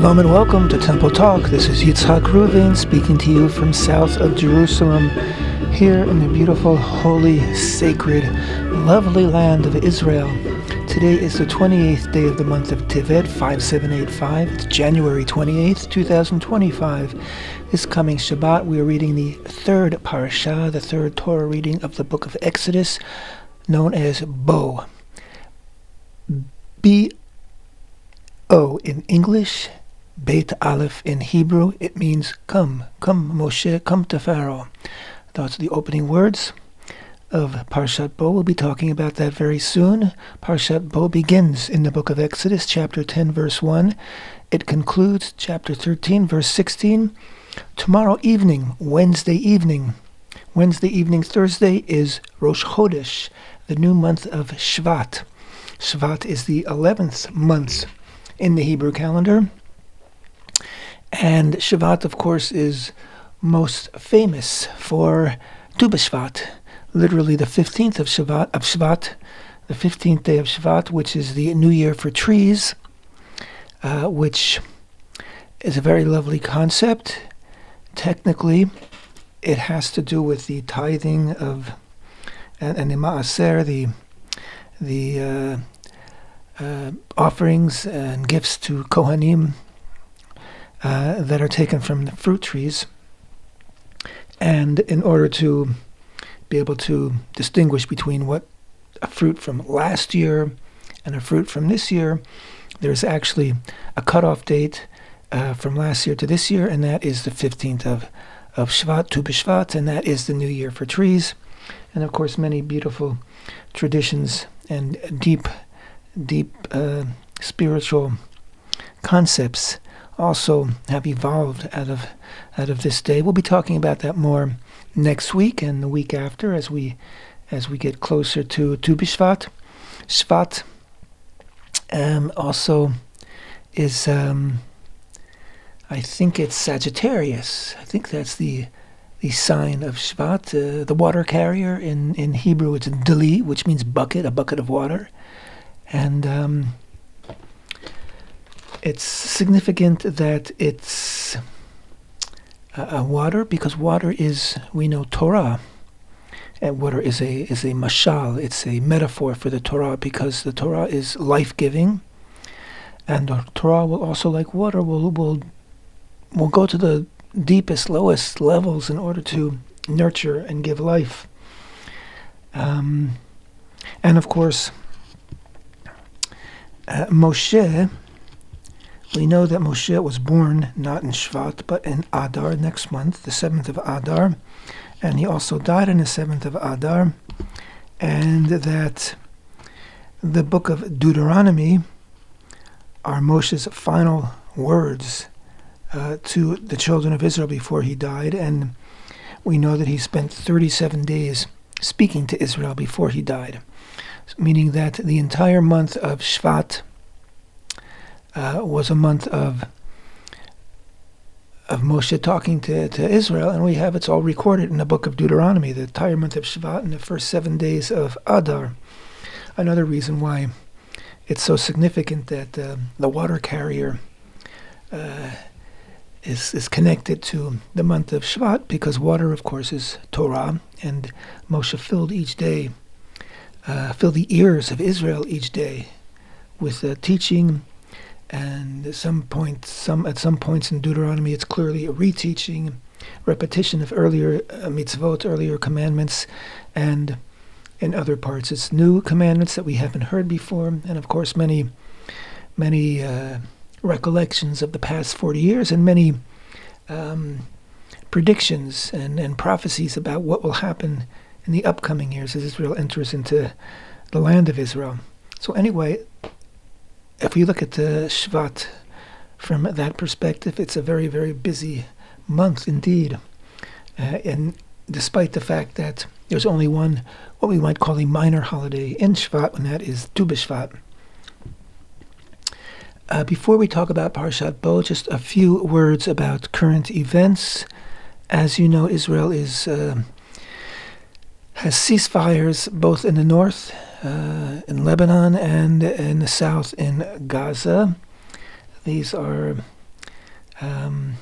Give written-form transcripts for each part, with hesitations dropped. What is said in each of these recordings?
Shalom and welcome to Temple Talk. This is Yitzhak Reuven speaking to you from south of Jerusalem, here in the beautiful, holy, sacred, lovely land of Israel. Today is the 28th day of the month of Tevet, 5785. It's January 28th, 2025. This coming Shabbat, we are reading the third parasha, the third Torah reading of the book of Exodus, known as Bo. B-O in English, Beit Aleph in Hebrew. It means come Moshe, come to Pharaoh. Those are the opening words of Parshat Bo. We'll be talking about that very soon. Parshat Bo begins in the book of Exodus, chapter 10, verse 1. It concludes chapter 13, verse 16. Tomorrow evening, Wednesday evening, Thursday, is Rosh Chodesh, the new month of Shvat. Shvat is the 11th month in the Hebrew calendar. And Shvat, of course, is most famous for Tu B'Shvat, literally the 15th of Shvat, the 15th day of Shvat, which is the New Year for trees, which is a very lovely concept. Technically, it has to do with the tithing of and the Ma'aser, the offerings and gifts to Kohanim that are taken from the fruit trees. And in order to be able to distinguish between what a fruit from last year and a fruit from this year, there's actually a cutoff date from last year to this year, and that is the 15th of Shvat, Tu B'Shvat, and that is the New Year for trees. And of course, many beautiful traditions and deep spiritual concepts also have evolved out of this day. We'll be talking about that more next week and the week after as we get closer to Tu B'Shvat. Shvat also is I think it's Sagittarius. I think that's the sign of Shvat, the water carrier. In Hebrew, it's Dali, which means bucket, a bucket of water. And it's significant that it's water, because water is, we know, Torah. And water is a mashal, it's a metaphor for the Torah, because the Torah is life-giving. And the Torah will also, like water, will go to the deepest, lowest levels in order to nurture and give life. And of course, Moshe, we know that Moshe was born not in Shvat, but in Adar, next month, the 7th of Adar. And he also died on the 7th of Adar. And that the book of Deuteronomy are Moshe's final words to the children of Israel before he died. And we know that he spent 37 days speaking to Israel before he died, meaning that the entire month of Shvat was a month of Moshe talking to Israel, and we have it's all recorded in the book of Deuteronomy, the entire month of Shvat and the first 7 days of Adar. Another reason why it's so significant that the water carrier is connected to the month of Shvat, because water, of course, is Torah, and Moshe filled the ears of Israel each day with teaching, and at some points in Deuteronomy, it's clearly a reteaching, repetition of earlier mitzvot, earlier commandments, and in other parts, it's new commandments that we haven't heard before, and of course, many recollections of the past 40 years, and many predictions and prophecies about what will happen in the upcoming years as Israel enters into the land of Israel. So anyway, if we look at the Shvat from that perspective, it's a very, very busy month indeed. And despite the fact that there's only one, what we might call a minor holiday in Shvat, and that is Tu B'Shvat. Before we talk about Parshat Bo, just a few words about current events. As you know, Israel has ceasefires both in the north, in Lebanon, and in the south in Gaza. These are Um,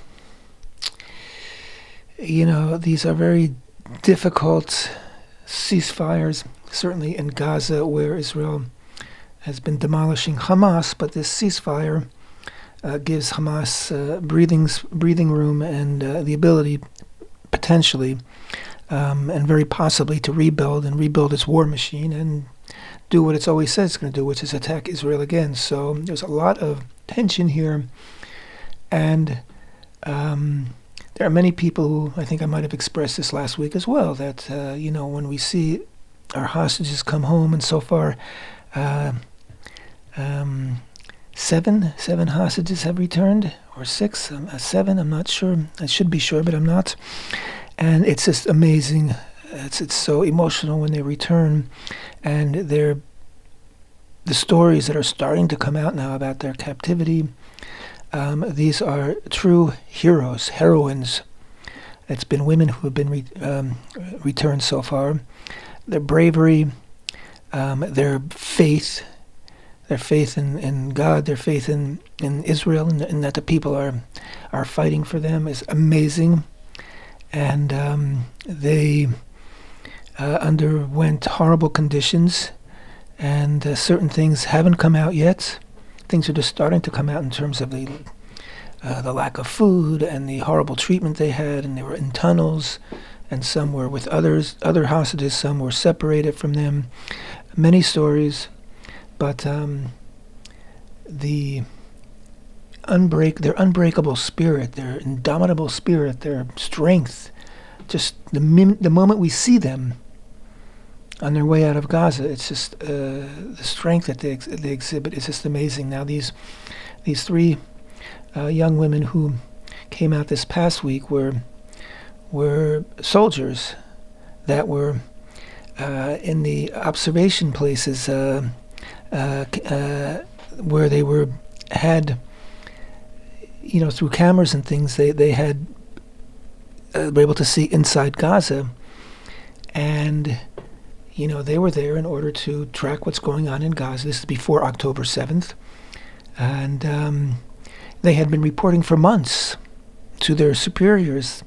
these are very difficult ceasefires, certainly in Gaza, where Israel has been demolishing Hamas, but this ceasefire gives Hamas breathing room and the ability, potentially, and very possibly, to rebuild its war machine and do what it's always said it's going to do, which is attack Israel again. So there's a lot of tension here, and there are many people who, I think I might have expressed this last week as well, that when we see our hostages come home, and so far seven hostages have returned, or six, seven, I'm not sure. I should be sure, but I'm not. And it's just amazing. It's so emotional when they return, and the stories that are starting to come out now about their captivity. These are true heroes, heroines. It's been women who have been returned so far. Their bravery, their faith in God, their faith in Israel, and that the people are fighting for them is amazing. And they underwent horrible conditions, and certain things haven't come out yet. Things are just starting to come out in terms of the lack of food and the horrible treatment they had, and they were in tunnels, and some were with other hostages, some were separated from them. Many stories, but their unbreakable spirit, their indomitable spirit, their strength, just the moment we see them on their way out of Gaza, it's just the strength that they exhibit is just amazing. Now these three young women who came out this past week were soldiers that were in the observation places where they were through cameras and things, they had were able to see inside Gaza, and they were there in order to track what's going on in Gaza. This is before October 7th, and they had been reporting for months to their superiors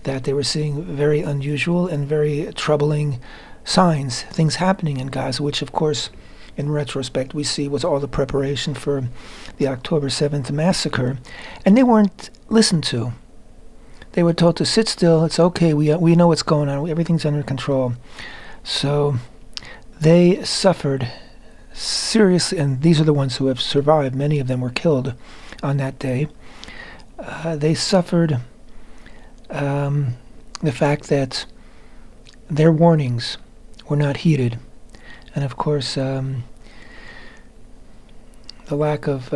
that they were seeing very unusual and very troubling things happening in Gaza, which, of course, in retrospect, we see was all the preparation for the October 7th massacre. And they weren't listened to. They were told to sit still. It's okay. We know what's going on. Everything's under control. So they suffered seriously, and these are the ones who have survived. Many of them were killed on that day. They suffered the fact that their warnings were not heeded. And of course, the lack of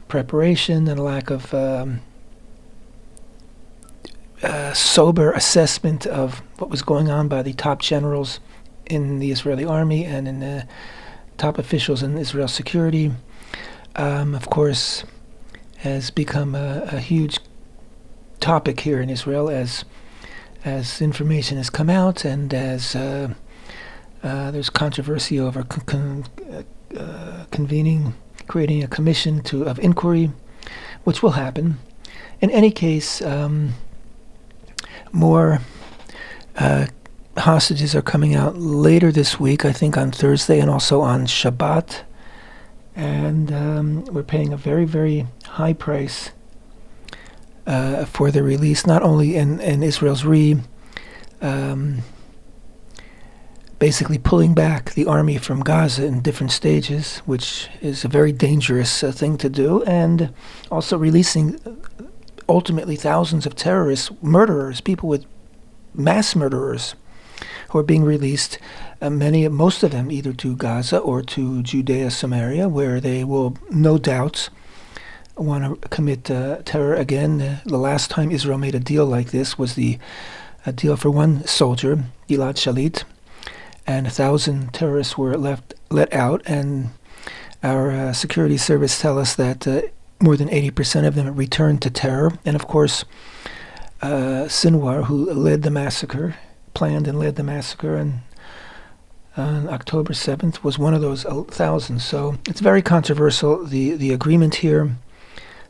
preparation and lack of sober assessment of what was going on by the top generals in the Israeli army and in the top officials in Israel security, of course, has become a huge topic here in Israel as information has come out, and as there's controversy over creating a commission of inquiry, which will happen. In any case, more hostages are coming out later this week, I think on Thursday and also on Shabbat. And we're paying a very, very high price for their release, not only in Israel's basically pulling back the army from Gaza in different stages, which is a very dangerous thing to do, and also releasing ultimately thousands of terrorists, murderers, people with mass murderers who are being released, most of them either to Gaza or to Judea, Samaria, where they will no doubt want to commit terror again. The last time Israel made a deal like this was a deal for one soldier, Gilad Shalit, and 1,000 terrorists were let out, and our security service tell us that more than 80% of them returned to terror. And of course, Sinwar, who planned and led the massacre, and on October 7th was one of those 1,000. So it's very controversial, the agreement here.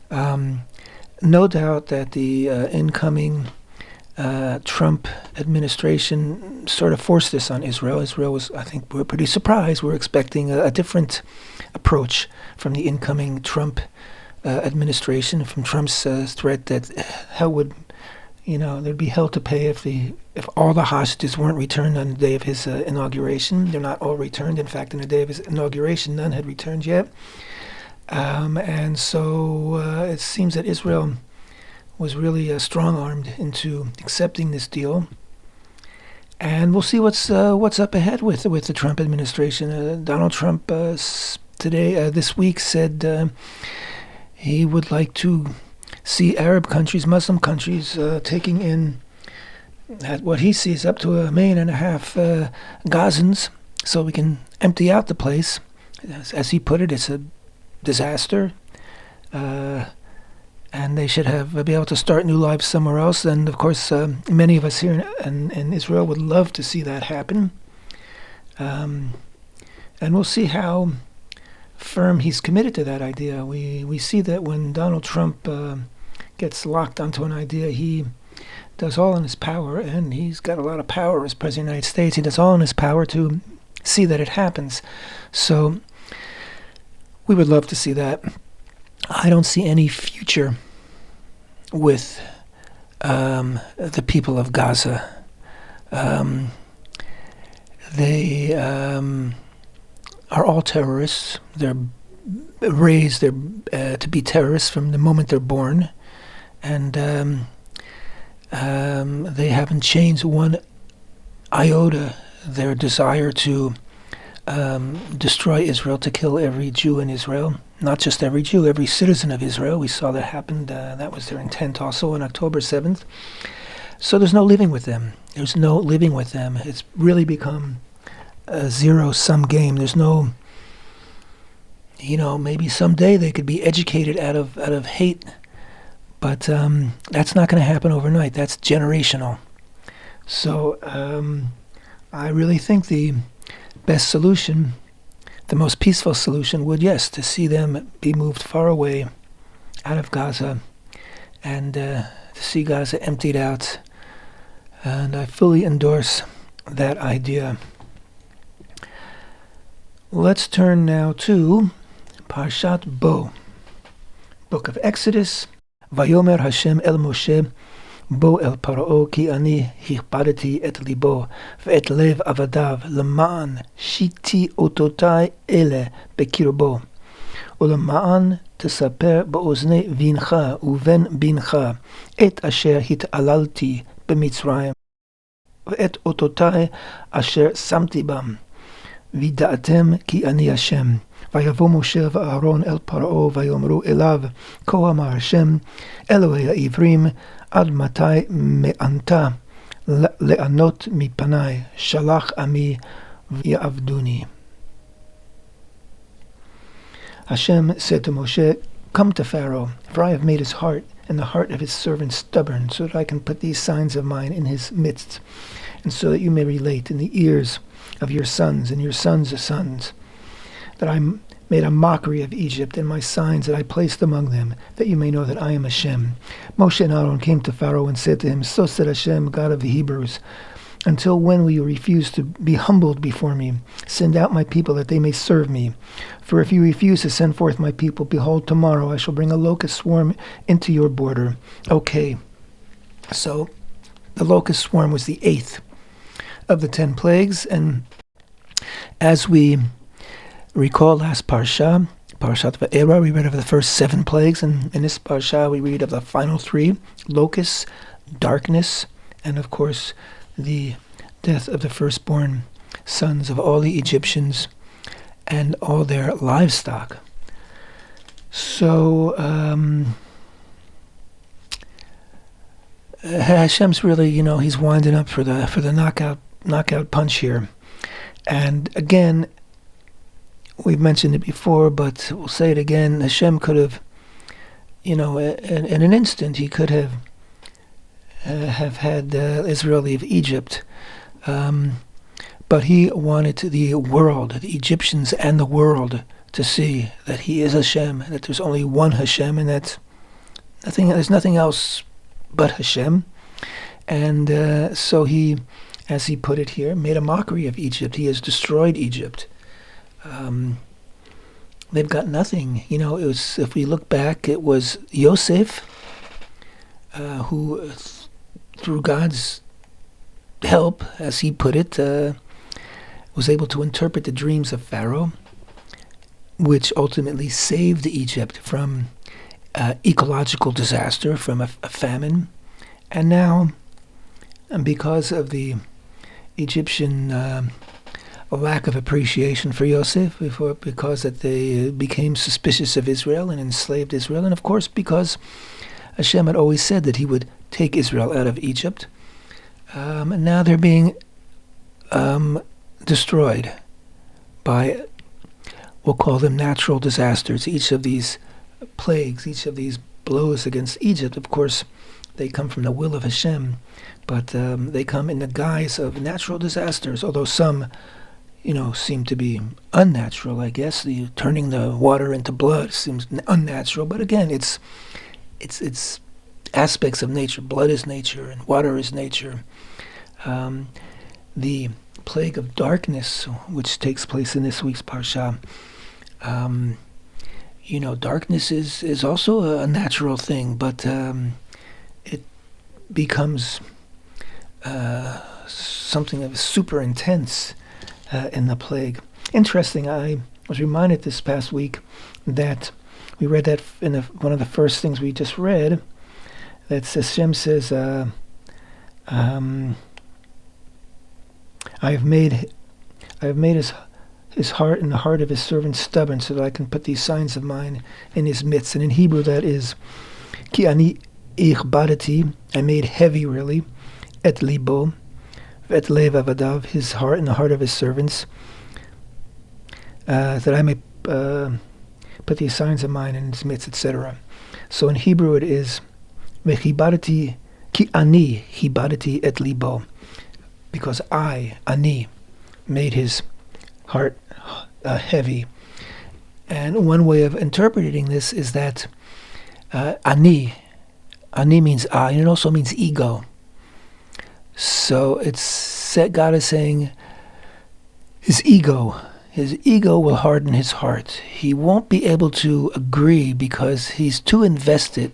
No doubt that the incoming Trump administration sort of forced this on Israel. Israel was, I think, we're pretty surprised. We're expecting a different approach from the incoming Trump administration, from Trump's threat that hell would, there'd be hell to pay if all the hostages weren't returned on the day of his inauguration. They're not all returned. In fact, on the day of his inauguration, none had returned yet. And so it seems that Israel was really strong-armed into accepting this deal. And we'll see what's up ahead with the Trump administration. Donald Trump this week said he would like to see Arab countries, Muslim countries, taking in at what he sees up to 1.5 million Gazans, so we can empty out the place. As he put it, it's a disaster, and they should be able to start new lives somewhere else. And of course, many of us here in Israel would love to see that happen. And we'll see how firm he's committed to that idea. We see that when Donald Trump gets locked onto an idea, he does all in his power, and he's got a lot of power as President of the United States. He does all in his power to see that it happens. So we would love to see that. I don't see any future with the people of Gaza. They are all terrorists. They're raised to be terrorists from the moment they're born, and they haven't changed one iota their desire to destroy Israel, to kill every Jew in Israel. Not just every Jew, every citizen of Israel. We saw that happened. That was their intent also on October 7th. So there's no living with them. There's no living with them. It's really become a zero-sum game. There's no, maybe someday they could be educated out of hate, but that's not going to happen overnight. That's generational. So I really think the best solution, the most peaceful solution would, yes, to see them be moved far away out of Gaza, and to see Gaza emptied out. And I fully endorse that idea. Let's turn now to Parshat Bo, Book of Exodus. Vayomer Hashem el Moshe, Bo el Paro ki ani hichpadeti et libo ve'et lev avadav leman shiti ototai ele bekirbo uleman tesaper באוזני בנך ובן בנך את אשר התעללתי במצרים ואת אותותי אשר שמתי בם וידעתם כי אני השם. ויבוא משה ואהרון אל פרעה ויאמרו אליו כה אמר השם אלוהי העברים עד מתי מאנת לענות מפני שלח עמי ויעבדוני. Hashem said to Moshe, "Come to Pharaoh, for I have made his heart and the heart of his servant stubborn, so that I can put these signs of mine in his midst, and so that you may relate in the ears of your sons and your sons' sons, that I made a mockery of Egypt and my signs that I placed among them, that you may know that I am Hashem." Moshe and Aaron came to Pharaoh and said to him, "So said Hashem, God of the Hebrews, until when will you refuse to be humbled before me? Send out my people that they may serve me. For if you refuse to send forth my people, behold, tomorrow I shall bring a locust swarm into your border." Okay, so the locust swarm was the 8th of the 10 plagues, and as we recall last Parshat Va'era, we read of the first 7 plagues, and in this Parsha we read of the final 3, locusts, darkness, and of course the death of the firstborn sons of all the Egyptians and all their livestock. So Hashem's really, he's winding up for the knockout punch here. And again, we've mentioned it before, but we'll say it again. Hashem could have, in an instant, he could have had Israel leave Egypt, but he wanted the world, the Egyptians and the world, to see that he is Hashem, that there's only one Hashem, and that There's nothing else but HaShem. And so he, as he put it here, made a mockery of Egypt. He has destroyed Egypt. They've got nothing. It was, if we look back, it was Yosef who, through God's help, as he put it, was able to interpret the dreams of Pharaoh, which ultimately saved Egypt from ecological disaster, from a famine. And now, because of the Egyptian lack of appreciation for Yosef, because that they became suspicious of Israel and enslaved Israel, and of course because HaShem had always said that he would take Israel out of Egypt, and now they're being destroyed by, we'll call them natural disasters. Each of these plagues, each of these blows against Egypt, of course, they come from the will of HaShem, but they come in the guise of natural disasters, although some, seem to be unnatural, I guess. Turning the water into blood seems unnatural, but again, it's aspects of nature. Blood is nature, and water is nature. The plague of darkness, which takes place in this week's Parsha, darkness is also a natural thing, but it becomes something that is super intense in the plague. Interesting, I was reminded this past week that we read that in one of the first things we just read, that Hashem says, I have made his heart and the heart of his servant stubborn, so that I can put these signs of mine in his midst. And in Hebrew that is, Ki ani ichbadati, I made heavy, really, et libo, et lev avadav, his heart and the heart of his servants, that I may put these signs of mine in his midst, etc. So in Hebrew it is, Vechibadati, ki ani hibadati et libo, because I, ani, made his heart heavy. And one way of interpreting this is that ani means I, and it also means ego. So God is saying his ego will harden his heart. He won't be able to agree because he's too invested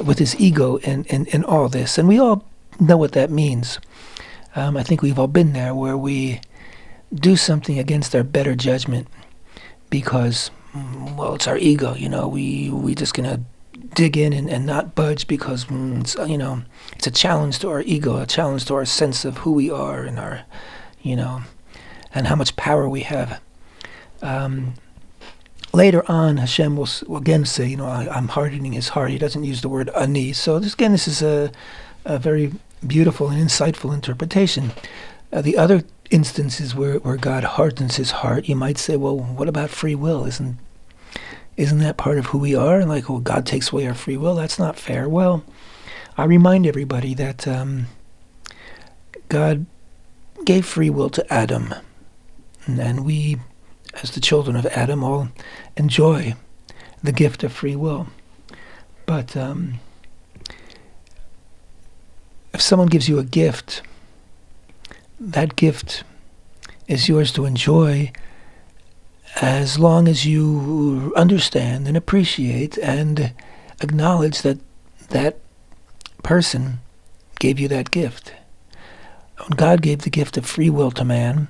with his ego in all this. And we all know what that means. I think we've all been there, where we do something against our better judgment because, it's our ego. We just gonna dig in and not budge because it's a challenge to our ego, a challenge to our sense of who we are and our, and how much power we have. Later on, Hashem will again say, I'm hardening his heart. He doesn't use the word ani. So this is a very beautiful and insightful interpretation. The other instances where God hardens his heart, you might say, well, what about free will? Isn't that part of who we are? Like, God takes away our free will? That's not fair. Well, I remind everybody that God gave free will to Adam, and we, as the children of Adam, all enjoy the gift of free will. But if someone gives you a gift, that gift is yours to enjoy as long as you understand and appreciate and acknowledge that that person gave you that gift. When God gave the gift of free will to man,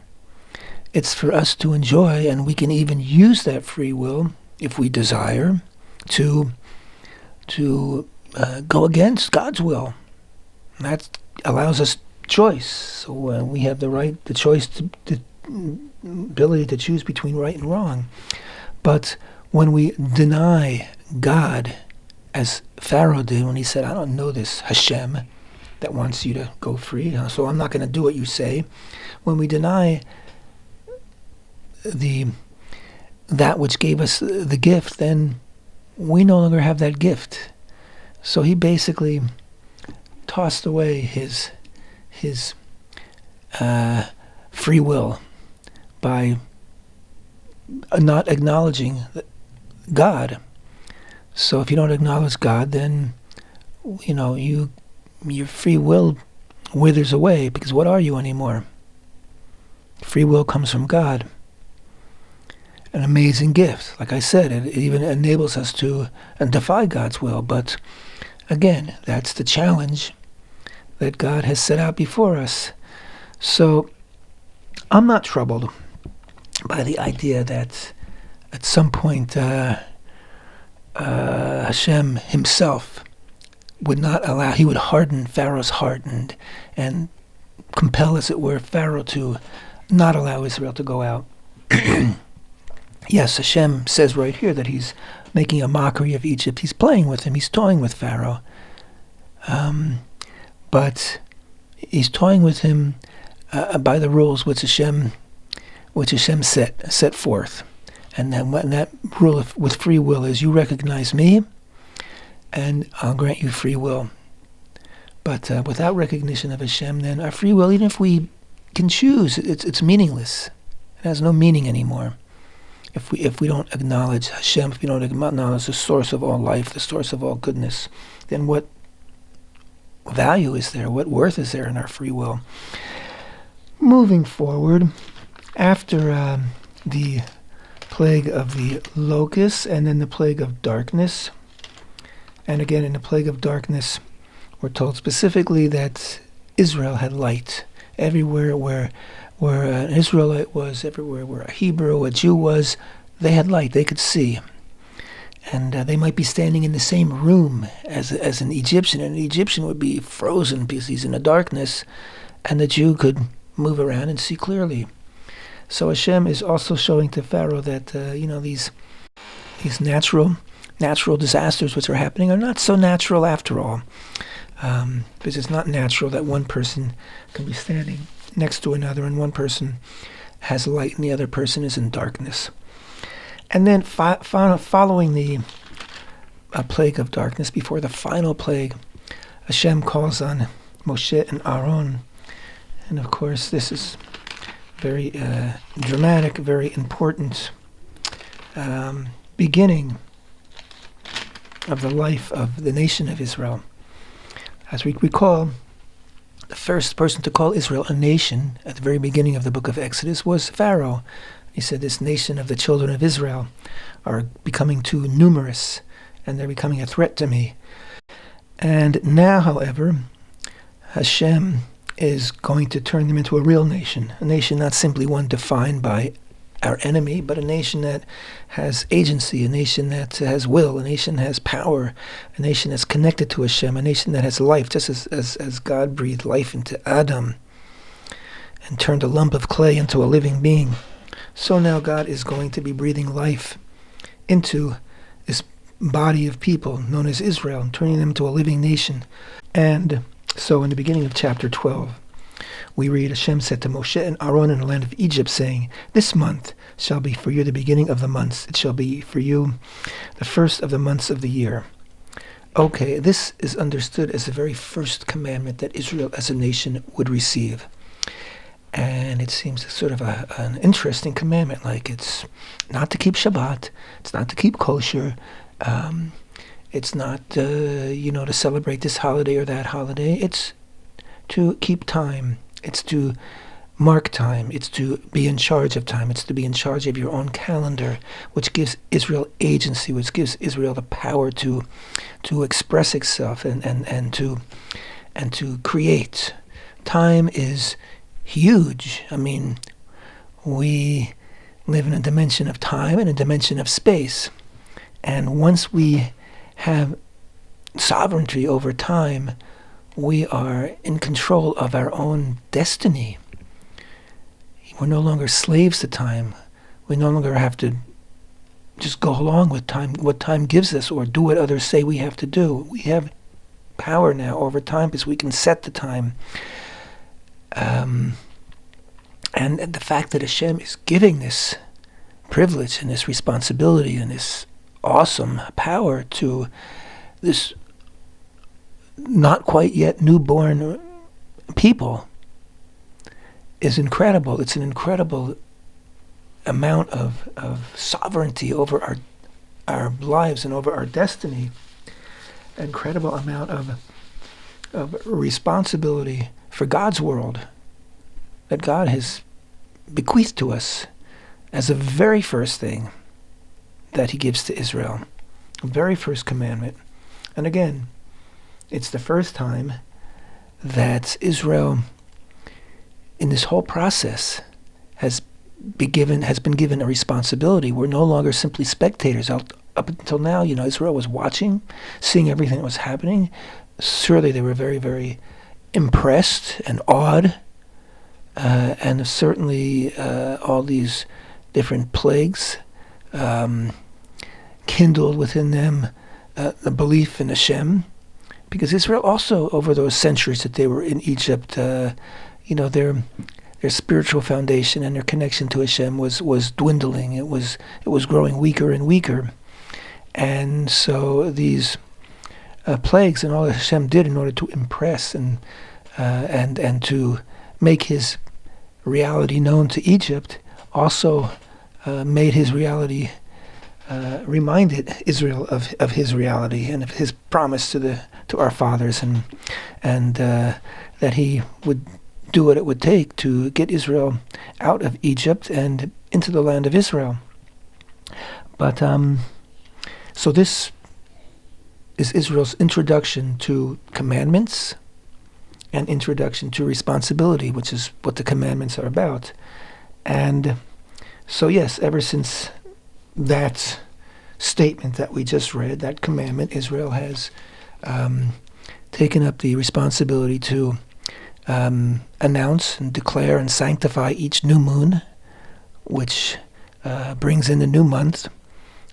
it's for us to enjoy, and we can even use that free will, if we desire, to go against God's will. And that allows us choice. So we have the choice, the ability to choose between right and wrong. But when we deny God, as Pharaoh did when he said, I don't know this HaShem that wants you to go free, so I'm not going to do what you say. When we deny that which gave us the gift, then we no longer have that gift. So he basically tossed away his free will by not acknowledging God. So if you don't acknowledge God, then your free will withers away, because what are you anymore? Free will comes from God. An amazing gift. Like I said, it even enables us to defy God's will. But again, that's the challenge that God has set out before us. So I'm not troubled by the idea that at some point Hashem himself would not allow, he would harden Pharaoh's heart and compel, as it were, Pharaoh to not allow Israel to go out. Yes, Hashem says right here that he's making a mockery of Egypt. He's playing with him. He's toying with Pharaoh. But he's toying with him by the rules which Hashem set forth. And then when that rule with free will is, you recognize me, and I'll grant you free will. But without recognition of Hashem, then our free will, even if we can choose, it's meaningless. It has no meaning anymore. If we don't acknowledge Hashem, if we don't acknowledge the source of all life, the source of all goodness, then what value is there? What worth is there in our free will? Moving forward, after the plague of the locusts and then the plague of darkness, and again in the plague of darkness, we're told specifically that Israel had light. Everywhere where an Israelite was, everywhere where a Hebrew, a Jew was, they had light, they could see. And they might be standing in the same room as an Egyptian, and an Egyptian would be frozen because he's in the darkness, and the Jew could move around and see clearly. So Hashem is also showing to Pharaoh that these natural disasters which are happening are not so natural after all. Because it's not natural that one person can be standing next to another and one person has light and the other person is in darkness. And then following the plague of darkness, before the final plague, Hashem calls on Moshe and Aaron. And of course, this is very dramatic, very important beginning of the life of the nation of Israel. As we recall, the first person to call Israel a nation at the very beginning of the book of Exodus was Pharaoh. He said, this nation of the children of Israel are becoming too numerous, and they're becoming a threat to me. And now, however, Hashem is going to turn them into a real nation, a nation not simply one defined by our enemy, but a nation that has agency, a nation that has will, a nation that has power, a nation that's connected to Hashem, a nation that has life, just as God breathed life into Adam and turned a lump of clay into a living being. So now God is going to be breathing life into this body of people known as Israel and turning them into a living nation. And so in the beginning of chapter 12, we read, Hashem said to Moshe and Aaron in the land of Egypt, saying, this month shall be for you the beginning of the months. It shall be for you the first of the months of the year. Okay, this is understood as the very first commandment that Israel as a nation would receive. And it seems sort of an interesting commandment, like it's not to keep Shabbat, it's not to keep kosher, it's not, to celebrate this holiday or that holiday. It's to keep time. It's to mark time. It's to be in charge of time. It's to be in charge of your own calendar, which gives Israel agency, which gives Israel the power to express itself and to create. Time is huge. I mean, we live in a dimension of time and a dimension of space. And once we have sovereignty over time, we are in control of our own destiny. We're no longer slaves to time. We no longer have to just go along with time, what time gives us, or do what others say we have to do. We have power now over time because we can set the time. And the fact that Hashem is giving this privilege and this responsibility and this awesome power to this not quite yet newborn people is incredible. It's an incredible amount of sovereignty over our lives and over our destiny, incredible amount of responsibility for God's world that God has bequeathed to us as the very first thing that he gives to Israel, the very first commandment. And again, it's the first time that Israel, in this whole process, has been given a responsibility. We're no longer simply spectators. Up until now, Israel was watching, seeing everything that was happening. Surely they were very, very impressed and awed, and certainly all these different plagues kindled within them the belief in HaShem, because Israel also, over those centuries that they were in Egypt, their spiritual foundation and their connection to HaShem was dwindling. It was growing weaker and weaker, and so these plagues and all that Hashem did in order to impress and to make his reality known to Egypt also made his reality, reminded Israel of his reality and of his promise to our fathers, and that he would do what it would take to get Israel out of Egypt and into the land of Israel. But so this is Israel's introduction to commandments and introduction to responsibility, which is what the commandments are about. And so yes, ever since that statement that we just read, that commandment, Israel has taken up the responsibility to announce and declare and sanctify each new moon, which brings in the new month,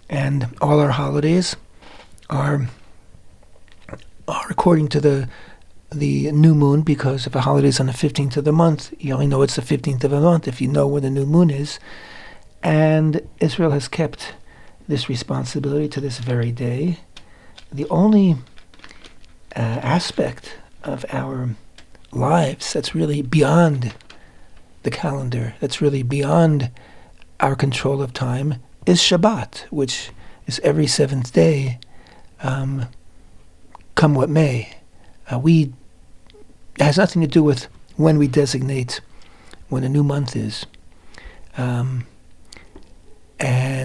and all our holidays are according to the new moon, because if a holiday is on the 15th of the month, you only know it's the 15th of the month if you know when the new moon is. And Israel has kept this responsibility to this very day. The only aspect of our lives that's really beyond the calendar, that's really beyond our control of time, is Shabbat, which is every seventh day, come what may. It has nothing to do with when we designate when a new month is,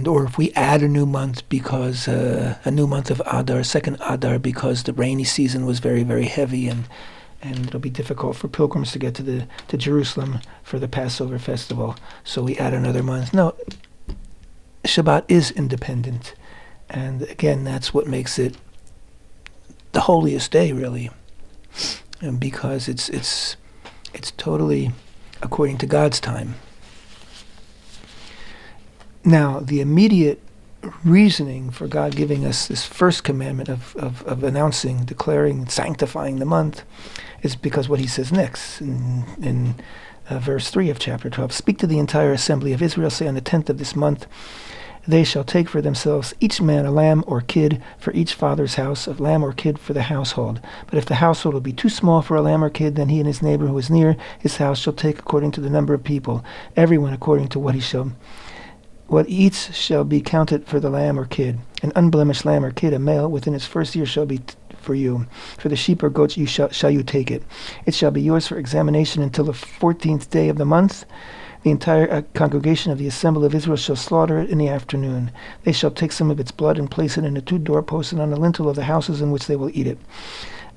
or if we add a new month because a new month of Adar, second Adar, because the rainy season was very, very heavy, and it'll be difficult for pilgrims to get to Jerusalem for the Passover festival, so we add another month. No, Shabbat is independent, and again, that's what makes it the holiest day, really, and because it's totally according to God's time. Now, the immediate reasoning for God giving us this first commandment of announcing, declaring, sanctifying the month is because what he says next in verse 3 of chapter 12. Speak to the entire assembly of Israel, say on the 10th of this month, they shall take for themselves each man a lamb or kid for each father's house, a lamb or kid for the household. But if the household will be too small for a lamb or kid, then he and his neighbor who is near his house shall take according to the number of people, everyone according to what each shall be counted for the lamb or kid. An unblemished lamb or kid, a male, within its first year shall be for you. For the sheep or goats shall you take it. It shall be yours for examination until the 14th day of the month. The entire congregation of the assembly of Israel shall slaughter it in the afternoon. They shall take some of its blood and place it in the 2 doorposts and on the lintel of the houses in which they will eat it.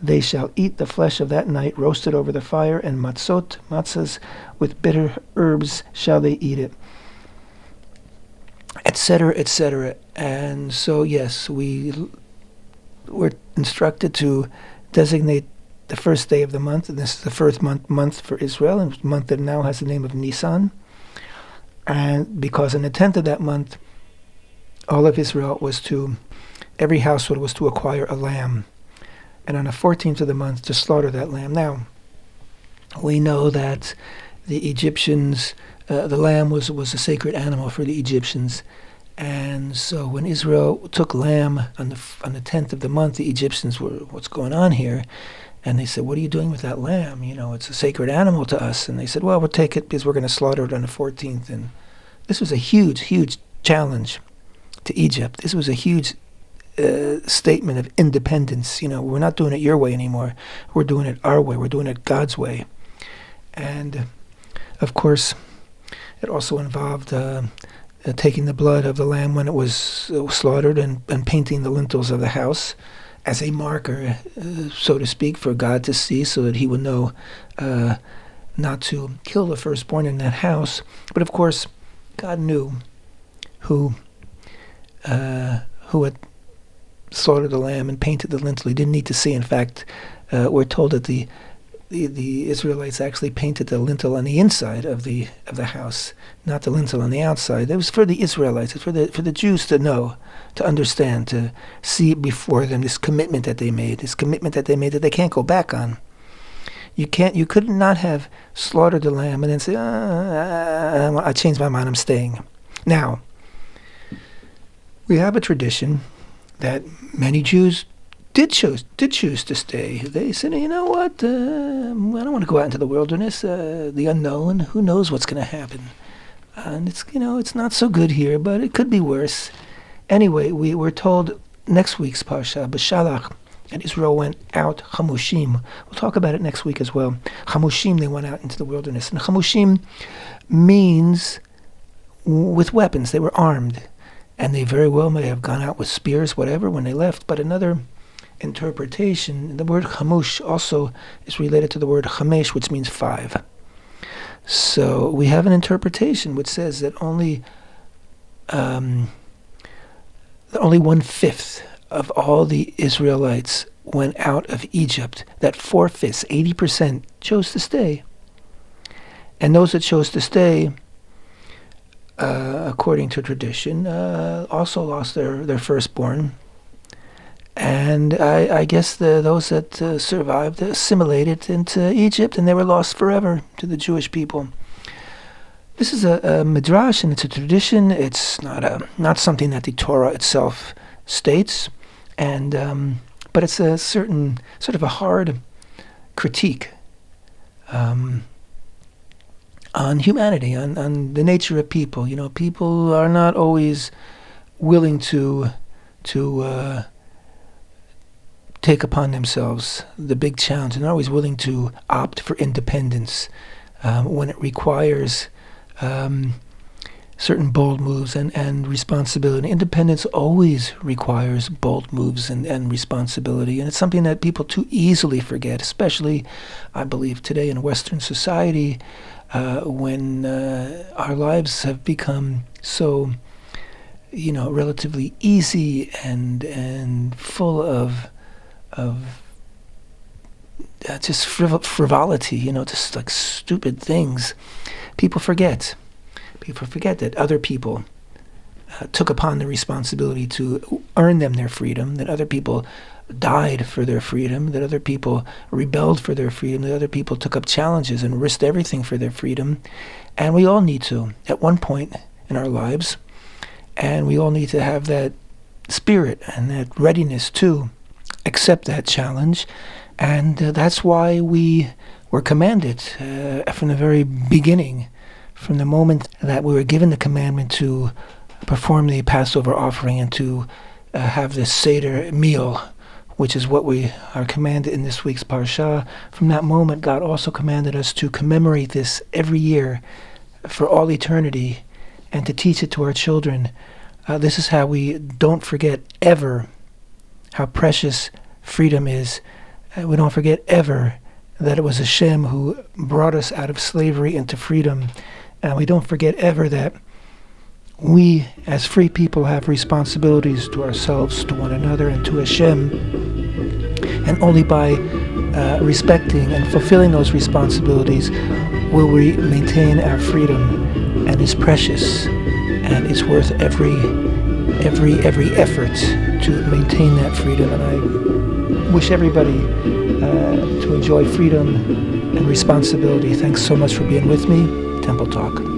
They shall eat the flesh of that night, roasted over the fire, and matzahs with bitter herbs shall they eat it, etc., etc. And so, yes, we were instructed to designate the first day of the month, and this is the first month for Israel, and a month that now has the name of Nisan. And because on the 10th of that month, all of Israel every household was to acquire a lamb, and on the 14th of the month to slaughter that lamb. Now, we know that the Egyptians, the lamb was a sacred animal for the Egyptians, and so when Israel took lamb on the 10th of the month, the Egyptians were, what's going on here? And they said, what are you doing with that lamb? It's a sacred animal to us. And they said, well, we'll take it because we're going to slaughter it on the 14th. And this was a huge, huge challenge to Egypt. This was a huge statement of independence. We're not doing it your way anymore. We're doing it our way. We're doing it God's way. And of course, it also involved taking the blood of the lamb when it was slaughtered and painting the lintels of the house as a marker, so to speak, for God to see, so that he would know not to kill the firstborn in that house. But of course, God knew who had slaughtered the lamb and painted the lintel. He didn't need to see. In fact, we're told that the Israelites actually painted the lintel on the inside of the house, not the lintel on the outside. It was for the Israelites, it's for the Jews to know, to understand, to see before them this commitment that they made that they can't go back on. You could not have slaughtered the lamb and then say, I changed my mind, I'm staying. Now, we have a tradition that many Jews did choose to stay. They said, you know what, I don't want to go out into the wilderness, the unknown. Who knows what's going to happen? And it's not so good here, but it could be worse. Anyway, we were told next week's Parsha, B'Shalach, and Israel went out Chamushim. We'll talk about it next week as well. Chamushim, they went out into the wilderness. And Chamushim means with weapons. They were armed. And they very well may have gone out with spears, whatever, when they left. But another interpretation, the word chamush also is related to the word chamesh, which means 5. So we have an interpretation which says that only 1/5 of all the Israelites went out of Egypt. That 4/5, 80%, chose to stay. And those that chose to stay, according to tradition, also lost their firstborn. And I guess those that survived assimilated into Egypt, and they were lost forever to the Jewish people. This is a midrash, and it's a tradition. It's not something that the Torah itself states, and but it's a certain sort of a hard critique on humanity, on the nature of people. People are not always willing to take upon themselves the big challenge. They're not always willing to opt for independence when it requires certain bold moves and responsibility. Independence always requires bold moves and responsibility, and it's something that people too easily forget, especially, I believe, today in Western society, when our lives have become so, relatively easy and full of just frivolity, just like stupid things. People forget that other people took upon the responsibility to earn them their freedom, that other people died for their freedom, that other people rebelled for their freedom, that other people took up challenges and risked everything for their freedom. And we all need to, at one point in our lives, and we all need to have that spirit and that readiness to accept that challenge. And that's why we were commanded from the very beginning, from the moment that we were given the commandment to perform the Passover offering and to have this Seder meal, which is what we are commanded in this week's Parsha. From that moment, God also commanded us to commemorate this every year for all eternity and to teach it to our children. This is how we don't forget ever how precious freedom is. We don't forget ever that it was HaShem who brought us out of slavery into freedom. And we don't forget ever that we, as free people, have responsibilities to ourselves, to one another, and to HaShem. And only by respecting and fulfilling those responsibilities will we maintain our freedom. And it's precious, and it's worth every effort to maintain that freedom. And I wish everybody to enjoy freedom and responsibility. Thanks so much for being with me. Temple Talk.